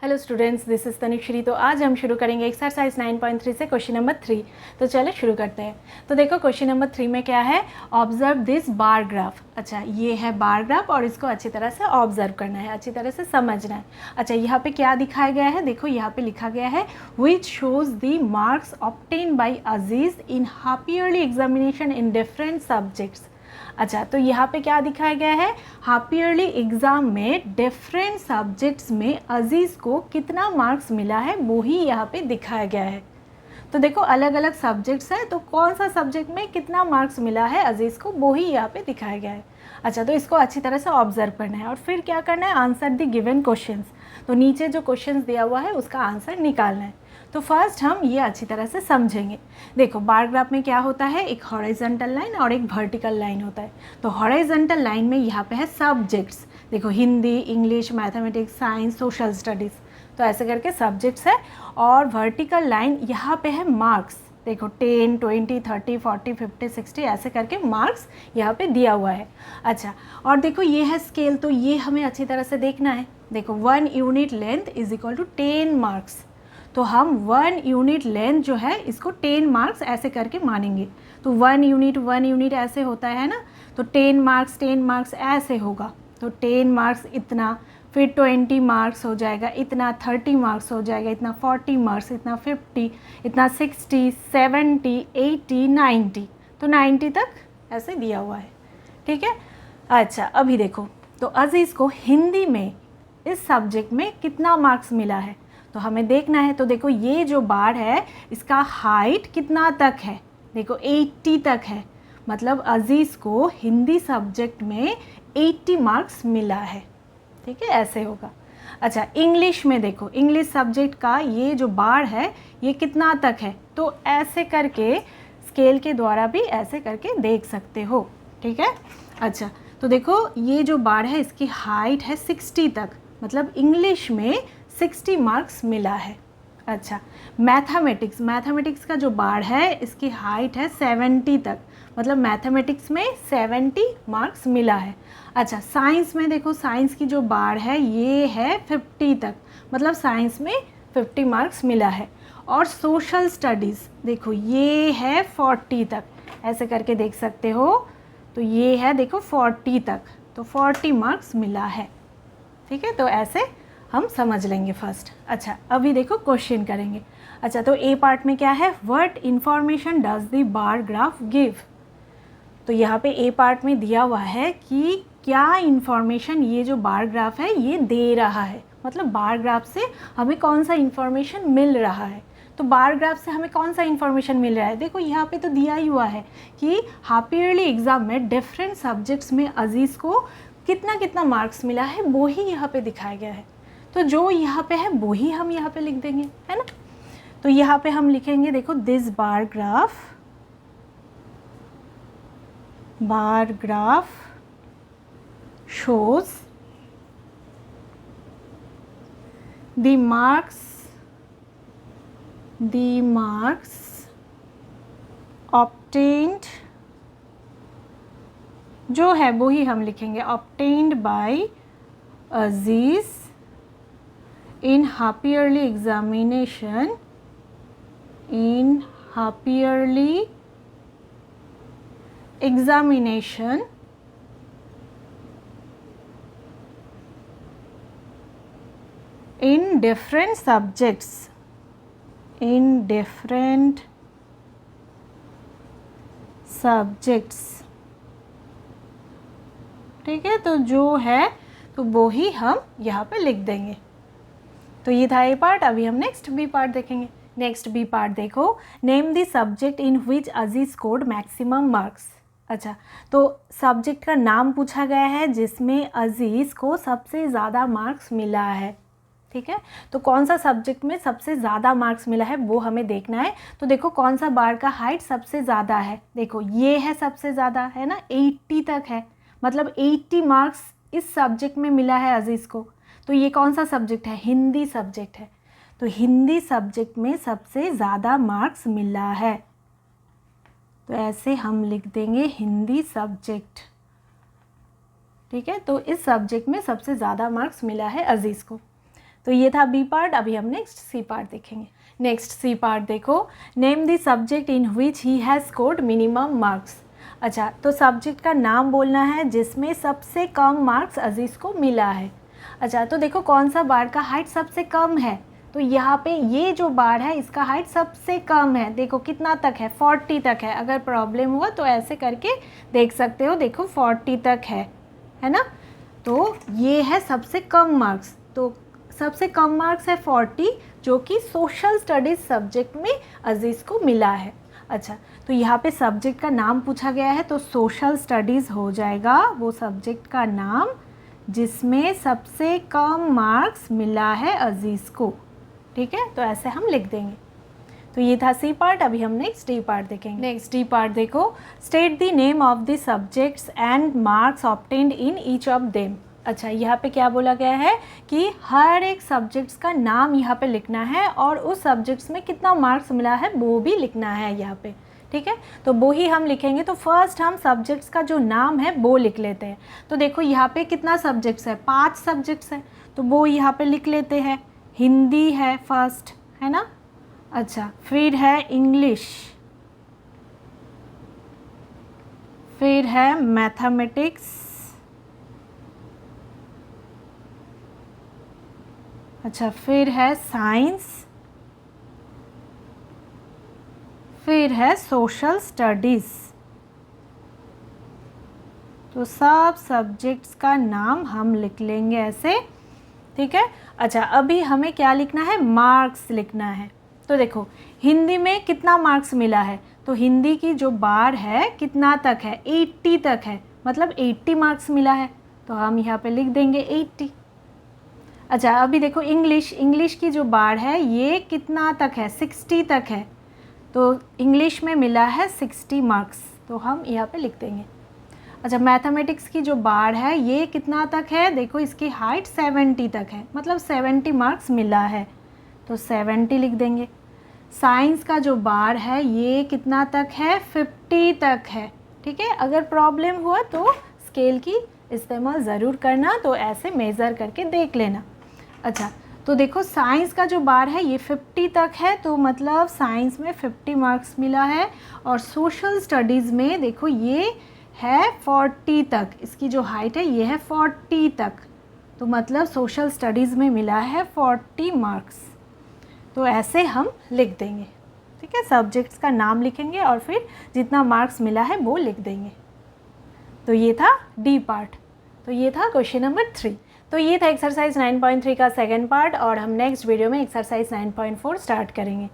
Hello students, this is Tanushree. तो आज हम शुरू करेंगे एक्सरसाइज 9.3 से क्वेश्चन नंबर 3। तो चलो शुरू करते हैं। तो देखो क्वेश्चन नंबर 3 में क्या है, ऑब्जर्व दिस बार ग्राफ। अच्छा, ये है बार ग्राफ और इसको अच्छी तरह से ऑब्जर्व करना है, अच्छी तरह से समझना है। अच्छा, यहाँ पे क्या दिखाया गया है, देखो यहाँ पे लिखा गया है which shows the marks obtain by Aziz in half yearly examination in different subjects. अच्छा, तो यहाँ पे क्या दिखाया गया है, हाफ ईयरली एग्ज़ाम में डिफरेंट सब्जेक्ट्स में अजीज़ को कितना मार्क्स मिला है वो ही यहाँ पे दिखाया गया है। तो देखो अलग अलग सब्जेक्ट्स हैं, तो कौन सा सब्जेक्ट में कितना मार्क्स मिला है अजीज़ को वो ही यहाँ पे दिखाया गया है। अच्छा, तो इसको अच्छी तरह से ऑब्जर्व करना है और फिर क्या करना है, आंसर द गिवन क्वेश्चंस। तो नीचे जो क्वेश्चंस दिया हुआ है उसका आंसर निकालना है। तो फर्स्ट हम ये अच्छी तरह से समझेंगे। देखो बार ग्राफ में क्या होता है, एक हॉरिजॉन्टल लाइन और एक वर्टिकल लाइन होता है। तो हॉरिजॉन्टल लाइन में यहाँ पे है सब्जेक्ट्स, देखो Hindi, English, mathematics, science, social studies, तो ऐसे करके सब्जेक्ट्स है। और वर्टिकल लाइन यहाँ पे है मार्क्स, देखो 10, 20, 30, 40, 50, 60 ऐसे करके मार्क्स यहाँ पे दिया हुआ है। अच्छा, और देखो ये है स्केल, तो ये हमें अच्छी तरह से देखना है। देखो 1 unit length is equal to 10 marks. तो हम 1 यूनिट लेंथ जो है इसको 10 मार्क्स ऐसे करके मानेंगे। तो 1 यूनिट ऐसे होता है ना, तो 10 मार्क्स ऐसे होगा। तो 10 मार्क्स इतना, फिर 20 मार्क्स हो जाएगा इतना, 30 मार्क्स हो जाएगा इतना, 40 मार्क्स इतना, 50 इतना, 60, 70, 80, 90, तो 90 तक ऐसे दिया हुआ है। ठीक है। अच्छा, अभी देखो तो अजीज़ को हिंदी में इस सब्जेक्ट में कितना मार्क्स मिला है तो हमें देखना है। तो देखो ये जो बार है इसका हाइट कितना तक है, देखो 80 तक है, मतलब अजीज़ को हिंदी सब्जेक्ट में 80 मार्क्स मिला है। ठीक है, ऐसे होगा। अच्छा, इंग्लिश में देखो, इंग्लिश सब्जेक्ट का ये जो बार है ये कितना तक है, तो ऐसे करके स्केल के द्वारा भी ऐसे करके देख सकते हो। ठीक है। अच्छा, तो देखो ये जो बार है इसकी हाइट है 60 तक, मतलब इंग्लिश में 60 मार्क्स मिला है। अच्छा, मैथमेटिक्स का जो बार है इसकी हाइट है 70 तक, मतलब मैथमेटिक्स में 70 मार्क्स मिला है। अच्छा, साइंस में देखो, साइंस की जो बार है ये है 50 तक, मतलब साइंस में 50 मार्क्स मिला है। और सोशल स्टडीज़ देखो ये है 40 तक, ऐसे करके देख सकते हो। तो ये है देखो 40 तक, तो 40 मार्क्स मिला है। ठीक है, तो ऐसे हम समझ लेंगे फर्स्ट। अच्छा, अभी देखो क्वेश्चन करेंगे। अच्छा, तो ए पार्ट में क्या है, what information does the bar graph give. तो यहाँ पे ए पार्ट में दिया हुआ है कि क्या इन्फॉर्मेशन ये जो बार ग्राफ है ये दे रहा है, मतलब बार ग्राफ से हमें कौन सा इन्फॉर्मेशन मिल रहा है। तो बार ग्राफ से हमें कौन सा इन्फॉर्मेशन मिल रहा है, देखो यहाँ पे तो दिया ही हुआ है कि हाफ ईयरली एग्ज़ाम में डिफरेंट सब्जेक्ट्स में अजीज़ को कितना कितना मार्क्स मिला है वो ही यहाँ पे दिखाया गया है। तो जो यहाँ पे है वो ही हम यहाँ पे लिख देंगे, है ना। तो यहाँ पे हम लिखेंगे, देखो this bar graph shows the marks obtained, जो है वो ही हम लिखेंगे, obtained by Aziz in half yearly examination, in different subjects, ठीक है। तो जो है तो वो ही हम यहाँ पे लिख देंगे। तो ये था ए पार्ट। अभी हम नेक्स्ट बी पार्ट देखेंगे। नेक्स्ट बी पार्ट देखो, name the subject in which Aziz scored maximum marks. अच्छा, तो सब्जेक्ट का नाम पूछा गया है जिसमें अजीज़ को सबसे ज़्यादा मार्क्स मिला है। ठीक है, तो कौन सा सब्जेक्ट में सबसे ज़्यादा मार्क्स मिला है वो हमें देखना है। तो देखो कौन सा बार का हाइट सबसे ज़्यादा है, देखो ये है सबसे ज़्यादा, है ना, 80 तक है, मतलब 80 मार्क्स इस सब्जेक्ट में मिला है अजीज़ को। तो ये कौन सा सब्जेक्ट है, हिंदी सब्जेक्ट है। तो हिंदी सब्जेक्ट में सबसे ज़्यादा मार्क्स मिला है, तो ऐसे हम लिख देंगे हिंदी सब्जेक्ट। ठीक है, तो इस सब्जेक्ट में सबसे ज़्यादा मार्क्स मिला है अजीज़ को। तो ये था बी पार्ट। अभी हम नेक्स्ट सी पार्ट देखेंगे। नेक्स्ट सी पार्ट देखो, name the subject in which he has scored minimum marks. अच्छा, तो सब्जेक्ट का नाम बोलना है जिसमें सबसे कम मार्क्स अजीज़ को मिला है। अच्छा, तो देखो कौन सा बार का हाइट सबसे कम है, तो यहाँ पे ये जो बार है इसका हाइट सबसे कम है। देखो कितना तक है, 40 तक है। अगर प्रॉब्लम हुआ तो ऐसे करके देख सकते हो, देखो 40 तक है ना। तो ये है सबसे कम मार्क्स, तो सबसे कम मार्क्स है 40, जो कि सोशल स्टडीज़ सब्जेक्ट में अजीज़ को मिला है। अच्छा, तो यहाँ पे सब्जेक्ट का नाम पूछा गया है, तो सोशल स्टडीज़ हो जाएगा वो सब्जेक्ट का नाम जिसमें सबसे कम मार्क्स मिला है अजीज़ को। ठीक है, तो ऐसे हम लिख देंगे। तो ये था सी पार्ट। अभी हम नेक्स्ट डी पार्ट देखेंगे। नेक्स्ट डी पार्ट देखो, state the name of the subjects and marks obtained in each of them. अच्छा, यहाँ पे क्या बोला गया है कि हर एक सब्जेक्ट्स का नाम यहाँ पे लिखना है और उस सब्जेक्ट्स में कितना मार्क्स मिला है वो भी लिखना है यहाँ पे। ठीक है, तो वो ही हम लिखेंगे। तो फर्स्ट हम सब्जेक्ट्स का जो नाम है वो लिख लेते हैं। तो देखो यहाँ पे कितना सब्जेक्ट्स है, 5 सब्जेक्ट्स है, तो वो यहाँ पे लिख लेते हैं। हिंदी है फर्स्ट, है ना। अच्छा, फिर है इंग्लिश, फिर है मैथमेटिक्स, अच्छा फिर है साइंस, फिर है सोशल स्टडीज़। तो सब सब्जेक्ट्स का नाम हम लिख लेंगे ऐसे। ठीक है। अच्छा, अभी हमें क्या लिखना है, मार्क्स लिखना है। तो देखो हिंदी में कितना मार्क्स मिला है, तो हिंदी की जो बार है कितना तक है, 80 तक है, मतलब 80 मार्क्स मिला है, तो हम यहाँ पे लिख देंगे 80। अच्छा, अभी देखो इंग्लिश की जो बार है ये कितना तक है, 60 तक है, तो इंग्लिश में मिला है 60 मार्क्स, तो हम यहाँ पे लिख देंगे। अच्छा, मैथमेटिक्स की जो बार है ये कितना तक है, देखो इसकी हाइट 70 तक है, मतलब 70 मार्क्स मिला है, तो 70 लिख देंगे। साइंस का जो बार है ये कितना तक है, 50 तक है। ठीक है, अगर प्रॉब्लम हुआ तो स्केल की इस्तेमाल ज़रूर करना, तो ऐसे मेज़र करके देख लेना। अच्छा, तो देखो साइंस का जो बार है ये 50 तक है, तो मतलब साइंस में 50 मार्क्स मिला है। और सोशल स्टडीज़ में देखो ये है 40 तक, इसकी जो हाइट है ये है 40 तक, तो मतलब सोशल स्टडीज़ में मिला है 40 मार्क्स, तो ऐसे हम लिख देंगे। ठीक है, सब्जेक्ट्स का नाम लिखेंगे और फिर जितना मार्क्स मिला है वो लिख देंगे। तो ये था डी पार्ट। तो ये था क्वेश्चन नंबर 3। तो ये था एक्सरसाइज 9.3 का सेकंड पार्ट, और हम नेक्स्ट वीडियो में एक्सरसाइज 9.4 स्टार्ट करेंगे।